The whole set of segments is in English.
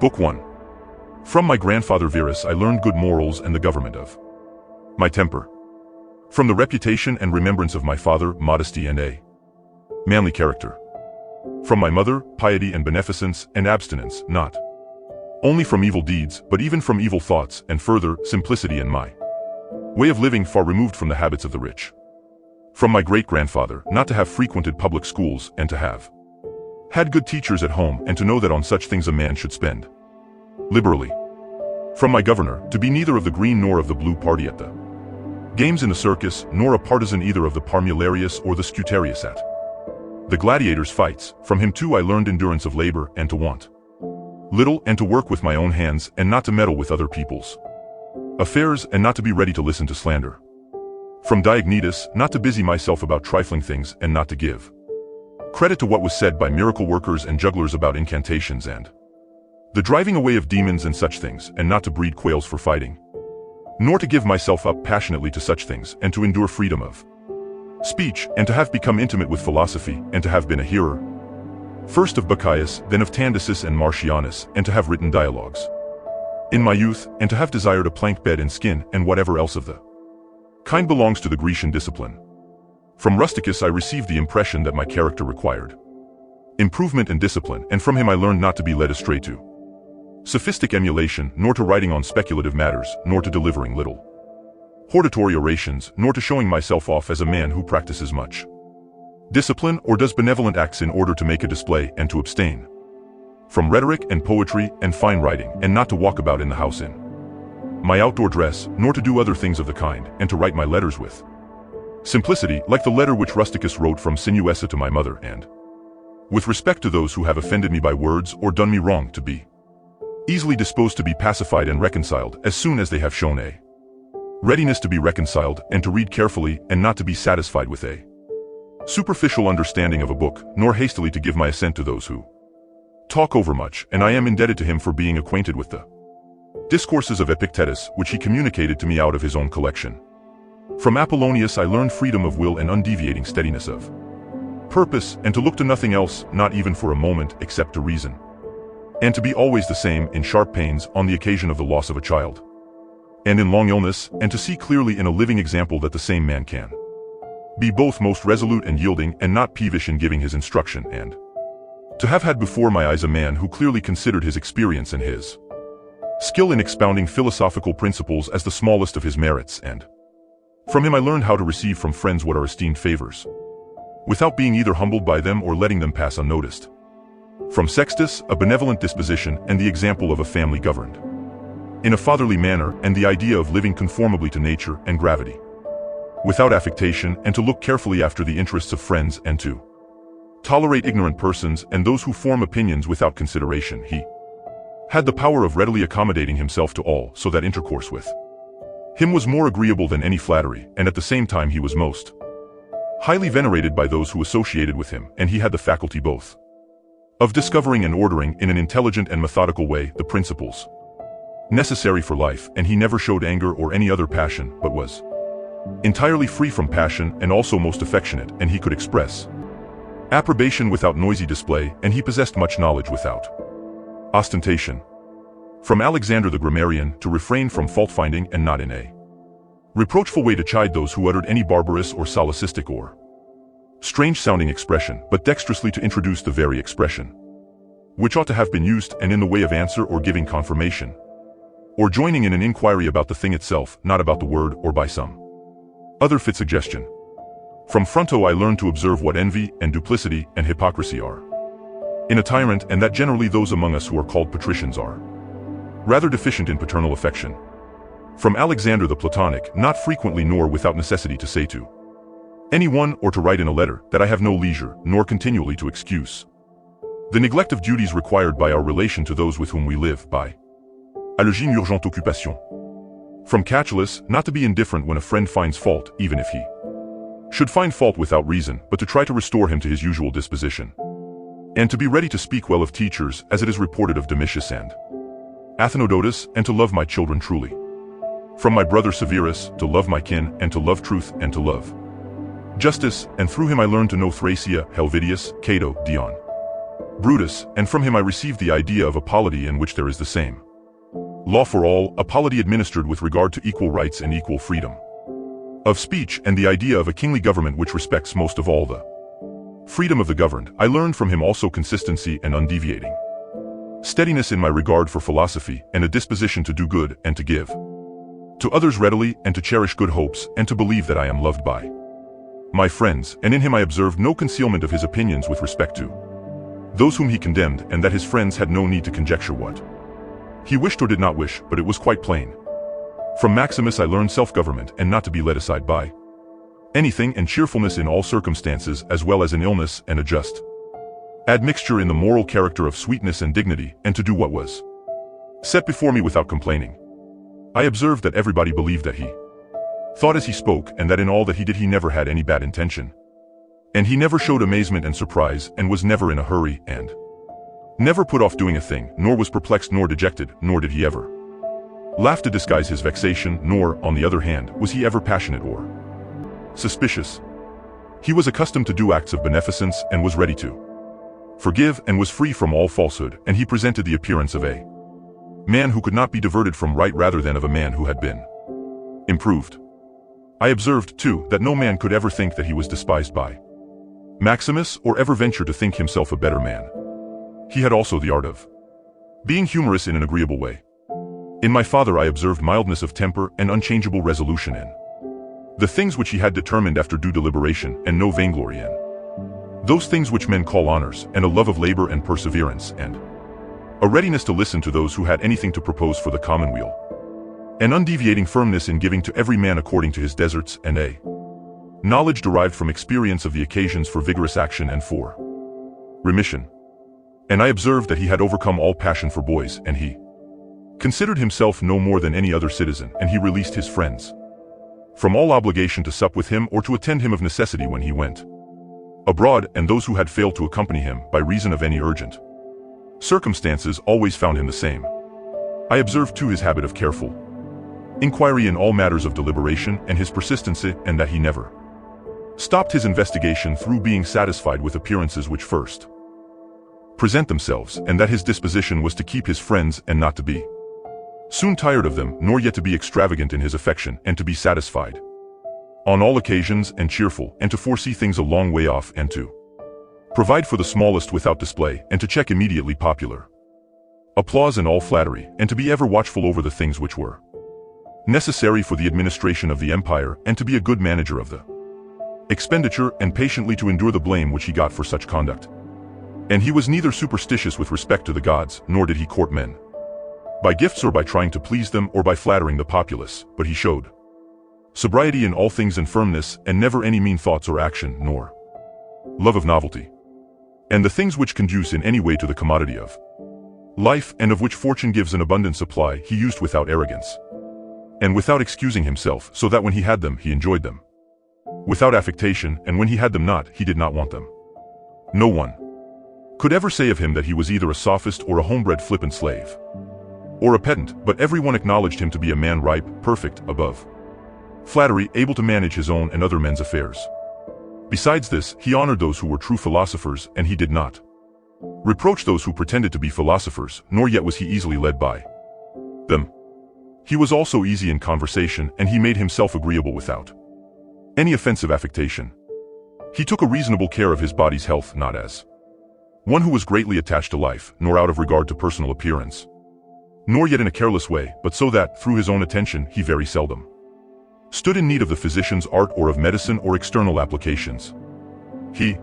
Book 1. From my grandfather Verus I learned good morals and the government of my temper. From the reputation and remembrance of my father, modesty and a manly character. From my mother, piety and beneficence and abstinence, not only from evil deeds, but even from evil thoughts, and further, simplicity and my way of living far removed from the habits of the rich. From my great-grandfather, not to have frequented public schools, and to have had good teachers at home, and to know that on such things a man should spend liberally. From my governor, to be neither of the green nor of the blue party at the games in the circus, nor a partisan either of the Parmularius or the Scutarius at the gladiators' fights. From him too I learned endurance of labor, and to want little, and to work with my own hands, and not to meddle with other people's affairs, and not to be ready to listen to slander. From Diognetus, not to busy myself about trifling things, and not to give credit to what was said by miracle workers and jugglers about incantations and the driving away of demons and such things, and not to breed quails for fighting, nor to give myself up passionately to such things, and to endure freedom of speech, and to have become intimate with philosophy, and to have been a hearer, first of Bacchius, then of Tandisus and Marcianus, and to have written dialogues in my youth, and to have desired a plank bed and skin, and whatever else of the kind belongs to the Grecian discipline. From Rusticus I received the impression that my character required improvement and discipline, and from him I learned not to be led astray to sophistic emulation, nor to writing on speculative matters, nor to delivering little hortatory orations, nor to showing myself off as a man who practices much discipline, or does benevolent acts in order to make a display, and to abstain from rhetoric and poetry and fine writing, and not to walk about in the house in my outdoor dress, nor to do other things of the kind, and to write my letters with simplicity, like the letter which Rusticus wrote from Sinuessa to my mother, and with respect to those who have offended me by words or done me wrong, to be easily disposed to be pacified and reconciled as soon as they have shown a readiness to be reconciled, and to read carefully, and not to be satisfied with a superficial understanding of a book, nor hastily to give my assent to those who talk overmuch, and I am indebted to him for being acquainted with the discourses of Epictetus, which he communicated to me out of his own collection. From Apollonius I learned freedom of will and undeviating steadiness of purpose, and to look to nothing else, not even for a moment, except to reason, and to be always the same in sharp pains, on the occasion of the loss of a child, and in long illness, and to see clearly in a living example that the same man can be both most resolute and yielding, and not peevish in giving his instruction, and to have had before my eyes a man who clearly considered his experience and his skill in expounding philosophical principles as the smallest of his merits, and from him I learned how to receive from friends what are esteemed favors, without being either humbled by them or letting them pass unnoticed. From Sextus, a benevolent disposition and the example of a family governed in a fatherly manner, and the idea of living conformably to nature and gravity, without affectation, and to look carefully after the interests of friends, and to tolerate ignorant persons and those who form opinions without consideration. He had the power of readily accommodating himself to all, so that intercourse with him was more agreeable than any flattery, and at the same time he was most highly venerated by those who associated with him, and he had the faculty both of discovering and ordering in an intelligent and methodical way the principles necessary for life, and he never showed anger or any other passion, but was entirely free from passion, and also most affectionate, and he could express approbation without noisy display, and he possessed much knowledge without ostentation. From Alexander the grammarian, to refrain from fault-finding, and not in a reproachful way to chide those who uttered any barbarous or solecistic or strange-sounding expression, but dexterously to introduce the very expression which ought to have been used, and in the way of answer or giving confirmation, or joining in an inquiry about the thing itself, not about the word, or by some other fit suggestion. From Fronto I learned to observe what envy, and duplicity, and hypocrisy are in a tyrant, and that generally those among us who are called patricians are rather deficient in paternal affection. From Alexander the Platonic, not frequently nor without necessity to say to any one, or to write in a letter, that I have no leisure, nor continually to excuse the neglect of duties required by our relation to those with whom we live, by allergie une urgente occupation. From Catullus, not to be indifferent when a friend finds fault, even if he should find fault without reason, but to try to restore him to his usual disposition, and to be ready to speak well of teachers, as it is reported of Domitius and Athenodotus, and to love my children truly. From my brother Severus, to love my kin, and to love truth, and to love justice, and through him I learned to know Thracia, Helvidius, Cato, Dion, Brutus, and from him I received the idea of a polity in which there is the same law for all, a polity administered with regard to equal rights and equal freedom of speech, and the idea of a kingly government which respects most of all the freedom of the governed. I learned from him also consistency and undeviating steadiness in my regard for philosophy, and a disposition to do good and to give to others readily, and to cherish good hopes, and to believe that I am loved by my friends, and in him I observed no concealment of his opinions with respect to those whom he condemned, and that his friends had no need to conjecture what he wished or did not wish, but it was quite plain. From Maximus I learned self-government, and not to be led aside by anything, and cheerfulness in all circumstances, as well as in illness, and a just admixture in the moral character of sweetness and dignity, and to do what was set before me without complaining. I observed that everybody believed that he thought as he spoke, and that in all that he did he never had any bad intention. And he never showed amazement and surprise, and was never in a hurry, and never put off doing a thing, nor was perplexed nor dejected, nor did he ever laugh to disguise his vexation, nor, on the other hand, was he ever passionate or suspicious. He was accustomed to do acts of beneficence, and was ready to forgive, and was free from all falsehood, and he presented the appearance of a man who could not be diverted from right rather than of a man who had been improved. I observed, too, that no man could ever think that he was despised by Maximus, or ever venture to think himself a better man. He had also the art of being humorous in an agreeable way. In my father I observed mildness of temper and unchangeable resolution in the things which he had determined after due deliberation, and no vainglory in those things which men call honors, and a love of labor and perseverance, and a readiness to listen to those who had anything to propose for the commonweal, an undeviating firmness in giving to every man according to his deserts, and a knowledge derived from experience of the occasions for vigorous action and for remission. And I observed that he had overcome all passion for boys, and he considered himself no more than any other citizen, and he released his friends from all obligation to sup with him or to attend him of necessity when he went abroad, and those who had failed to accompany him, by reason of any urgent circumstances, always found him the same. I observed too his habit of careful inquiry in all matters of deliberation, and his persistency, and that he never stopped his investigation through being satisfied with appearances which first present themselves, and that his disposition was to keep his friends, and not to be soon tired of them, nor yet to be extravagant in his affection, and to be satisfied on all occasions, and cheerful, and to foresee things a long way off, and to provide for the smallest without display, and to check immediately popular applause and all flattery, and to be ever watchful over the things which were necessary for the administration of the empire, and to be a good manager of the expenditure, and patiently to endure the blame which he got for such conduct. And he was neither superstitious with respect to the gods, nor did he court men by gifts or by trying to please them or by flattering the populace, but he showed sobriety in all things and firmness, and never any mean thoughts or action, nor love of novelty, and the things which conduce in any way to the commodity of life, and of which fortune gives an abundant supply, he used without arrogance, and without excusing himself, so that when he had them, he enjoyed them without affectation, and when he had them not, he did not want them. No one could ever say of him that he was either a sophist or a homebred flippant slave, or a pedant, but everyone acknowledged him to be a man ripe, perfect, above flattery, able to manage his own and other men's affairs. Besides this, he honored those who were true philosophers, and he did not reproach those who pretended to be philosophers, nor yet was he easily led by them. He was also easy in conversation, and he made himself agreeable without any offensive affectation. He took a reasonable care of his body's health, not as one who was greatly attached to life, nor out of regard to personal appearance, nor yet in a careless way, but so that, through his own attention, he very seldom stood in need of the physician's art or of medicine or external applications. He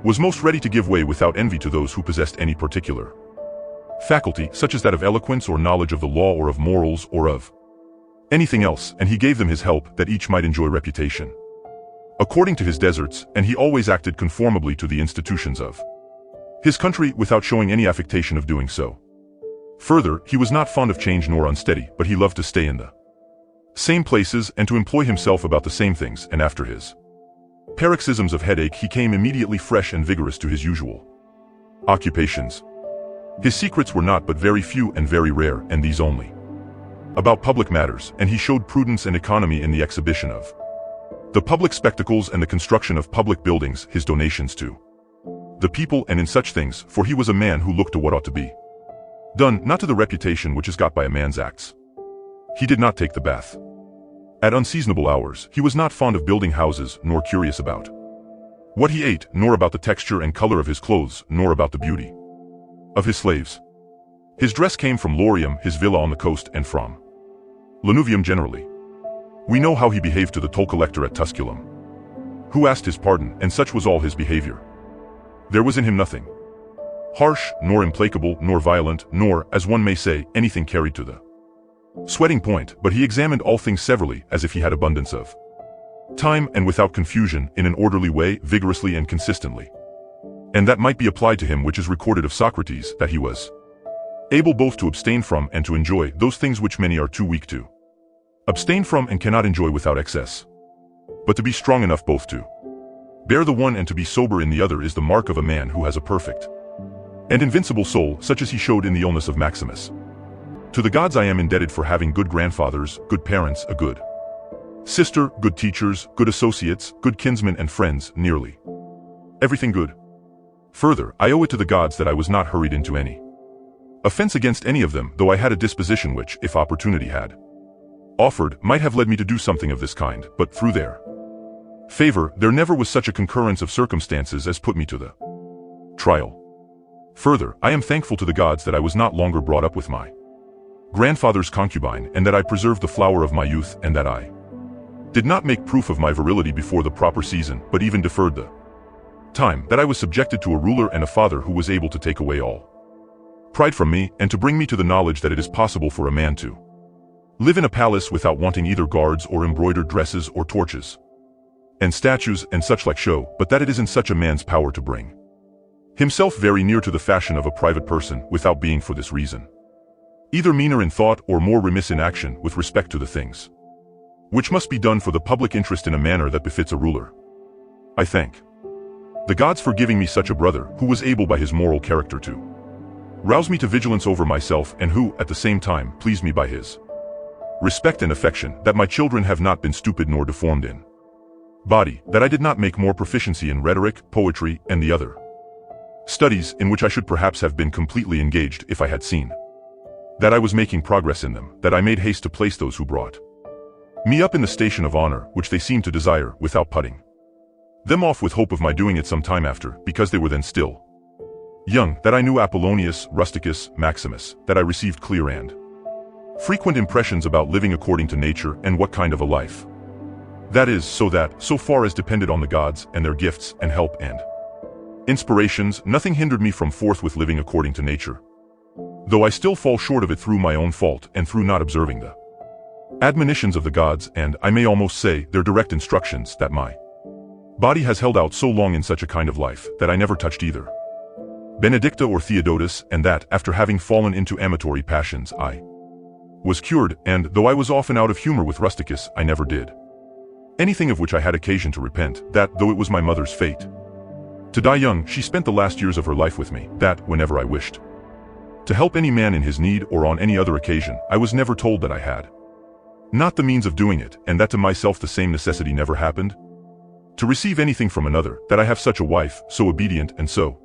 was most ready to give way without envy to those who possessed any particular faculty, such as that of eloquence or knowledge of the law or of morals or of anything else, and he gave them his help that each might enjoy reputation according to his deserts, and he always acted conformably to the institutions of his country without showing any affectation of doing so. Further, he was not fond of change nor unsteady, but he loved to stay in the same places and to employ himself about the same things, and after his paroxysms of headache he came immediately fresh and vigorous to his usual occupations. His secrets were not but very few and very rare, and these only about public matters, and he showed prudence and economy in the exhibition of the public spectacles and the construction of public buildings, his donations to the people and in such things, for he was a man who looked to what ought to be done, not to the reputation which is got by a man's acts. He did not take the bath at unseasonable hours. He was not fond of building houses, nor curious about what he ate, nor about the texture and color of his clothes, nor about the beauty of his slaves. His dress came from Lorium, his villa on the coast, and from Lanuvium generally. We know how he behaved to the toll collector at Tusculum, who asked his pardon, and such was all his behavior. There was in him nothing harsh, nor implacable, nor violent, nor, as one may say, anything carried to the sweating point, but he examined all things severally, as if he had abundance of time, and without confusion, in an orderly way, vigorously and consistently. And that might be applied to him which is recorded of Socrates, that he was able both to abstain from and to enjoy those things which many are too weak to abstain from and cannot enjoy without excess. But to be strong enough both to bear the one and to be sober in the other is the mark of a man who has a perfect and invincible soul, such as he showed in the illness of Maximus. To the gods I am indebted for having good grandfathers, good parents, a good sister, good teachers, good associates, good kinsmen and friends, nearly everything good. Further, I owe it to the gods that I was not hurried into any offense against any of them, though I had a disposition which, if opportunity had offered, might have led me to do something of this kind, but through their favor, there never was such a concurrence of circumstances as put me to the trial. Further, I am thankful to the gods that I was not longer brought up with my grandfather's concubine, and that I preserved the flower of my youth, and that I did not make proof of my virility before the proper season, but even deferred the time that I was subjected to a ruler and a father who was able to take away all pride from me, and to bring me to the knowledge that it is possible for a man to live in a palace without wanting either guards or embroidered dresses or torches and statues and such like show, but that it is in such a man's power to bring himself very near to the fashion of a private person, without being for this reason either meaner in thought or more remiss in action with respect to the things which must be done for the public interest in a manner that befits a ruler. I thank the gods for giving me such a brother, who was able by his moral character to rouse me to vigilance over myself, and who, at the same time, pleased me by his respect and affection, that my children have not been stupid nor deformed in body, that I did not make more proficiency in rhetoric, poetry, and the other studies, in which I should perhaps have been completely engaged if I had seen that I was making progress in them, that I made haste to place those who brought me up in the station of honor, which they seemed to desire, without putting them off with hope of my doing it some time after, because they were then still young, that I knew Apollonius, Rusticus, Maximus, that I received clear and frequent impressions about living according to nature and what kind of a life that is, so that, so far as depended on the gods and their gifts and help and inspirations, nothing hindered me from forthwith living according to nature, though I still fall short of it through my own fault and through not observing the admonitions of the gods and, I may almost say, their direct instructions, that my body has held out so long in such a kind of life, that I never touched either Benedicta or Theodotus, and that, after having fallen into amatory passions, I was cured, and, though I was often out of humor with Rusticus, I never did anything of which I had occasion to repent, that, though it was my mother's fate to die young, she spent the last years of her life with me, that, whenever I wished to help any man in his need or on any other occasion, I was never told that I had not the means of doing it, and that to myself the same necessity never happened to receive anything from another, that I have such a wife, so obedient and so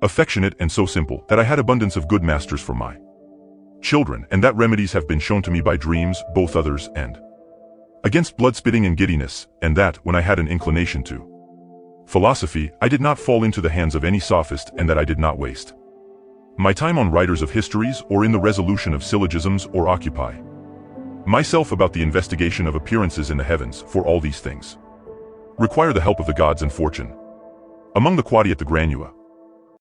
affectionate and so simple, that I had abundance of good masters for my children, and that remedies have been shown to me by dreams, both others and against blood-spitting and giddiness, and that, when I had an inclination to philosophy, I did not fall into the hands of any sophist, and that I did not waste my time on writers of histories or in the resolution of syllogisms, or occupy myself about the investigation of appearances in the heavens, for all these things require the help of the gods and fortune. Among the Quadi at the Granua,